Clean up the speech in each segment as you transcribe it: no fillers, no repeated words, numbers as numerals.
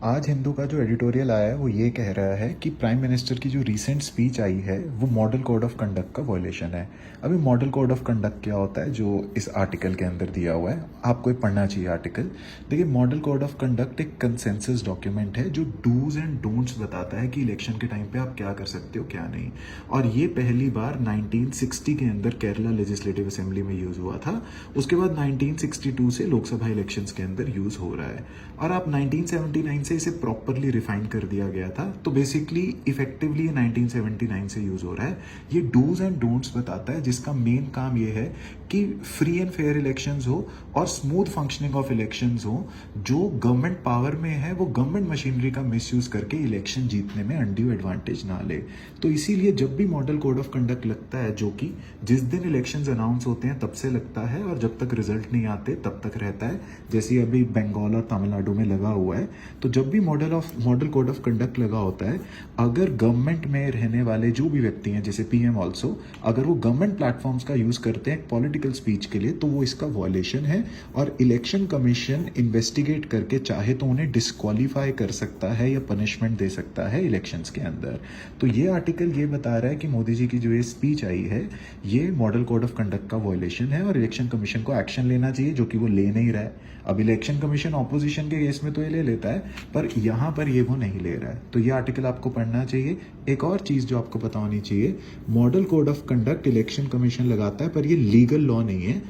आज हिंदू का जो एडिटोरियल आया है वो ये कह रहा है कि प्राइम मिनिस्टर की जो रीसेंट स्पीच आई है वो मॉडल कोड ऑफ कंडक्ट का वॉयलेशन है। अभी मॉडल कोड ऑफ कंडक्ट क्या होता है जो इस आर्टिकल के अंदर दिया हुआ है, आपको ये पढ़ना चाहिए आर्टिकल। देखिए, मॉडल कोड ऑफ कंडक्ट एक कंसेंसस डॉक्यूमेंट है जो डूज एंड डोंट्स बताता है कि इलेक्शन के टाइम पे आप क्या कर सकते हो क्या नहीं। और ये पहली बार 1960 के अंदर केरला लेजिस्लेटिव असेंबली में यूज हुआ था। उसके बाद 1962 से लोकसभा इलेक्शंस के अंदर यूज हो रहा है और आप 1979 से इसे प्रॉपरली रिफाइन कर दिया गया था। तो बेसिकली इफेक्टिवली 1979 से यूज हो रहा है। ये डूज एंड डोंट्स बताता है जिसका मेन काम ये है कि फ्री एंड फेयर इलेक्शंस हो और स्मूथ फंक्शनिंग ऑफ इलेक्शंस हो। जो गवर्नमेंट पावर में है वो गवर्नमेंट मशीनरी का मिसयूज करके इलेक्शन जीतने में अनड्यू एडवांटेज ना ले। तो इसीलिए जब भी मॉडल कोड ऑफ कंडक्ट लगता है, जो कि जिस दिन इलेक्शंस अनाउंस होते हैं तब से लगता है और जब तक रिजल्ट नहीं आते तब तक रहता है, जैसे अभी बंगाल और तमिलनाडु में लगा हुआ है। तो जब भी मॉडल कोड ऑफ कंडक्ट लगा होता है, अगर गवर्नमेंट में रहने वाले जो भी व्यक्ति हैं जैसे पीएम ऑल्सो, अगर वो गवर्नमेंट प्लेटफॉर्म्स का यूज करते हैं पॉलिटिकल स्पीच के लिए तो वो इसका वॉयलेशन है और इलेक्शन कमीशन इन्वेस्टिगेट करके चाहे तो उन्हें डिस्क्वालीफाई कर सकता है या पनिशमेंट दे सकता है इलेक्शंस के अंदर। तो ये आर्टिकल ये बता रहा है कि मोदी जी की जो ये स्पीच आई है ये मॉडल कोड ऑफ कंडक्ट का वॉयलेशन है और इलेक्शन कमीशन को एक्शन लेना चाहिए, जो कि वो ले नहीं रहा है। अब इलेक्शन कमीशन ऑपोजिशन के केस में तो ये ले लेता है, पर यहां पर ये वो नहीं ले रहा है। तो ये आर्टिकल आपको पढ़ना चाहिए। एक और चीज जो आपको पता होनी चाहिए, model code of conduct election commission लगाता है पर ये लीगल लॉ नहीं है,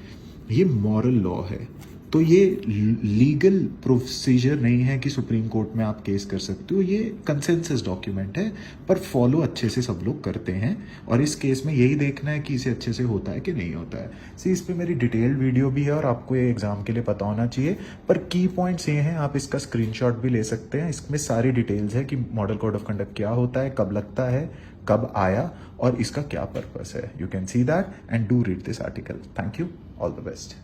ये मॉरल लॉ है। तो ये लीगल प्रोसीजर नहीं है कि सुप्रीम कोर्ट में आप केस कर सकते हो, ये कंसेंसस डॉक्यूमेंट है पर फॉलो अच्छे से सब लोग करते हैं। और इस केस में यही देखना है कि इसे अच्छे से होता है कि नहीं होता है। इस पे मेरी डिटेल्ड वीडियो भी है और आपको ये एग्जाम के लिए पता होना चाहिए। पर की पॉइंट्स ये हैं, आप इसका स्क्रीनशॉट भी ले सकते हैं। इसमें सारी डिटेल्स है कि मॉडल कोड ऑफ कंडक्ट क्या होता है, कब लगता है, कब आया और इसका क्या पर्पस है। You can see that and do read this article. Thank you, all the best.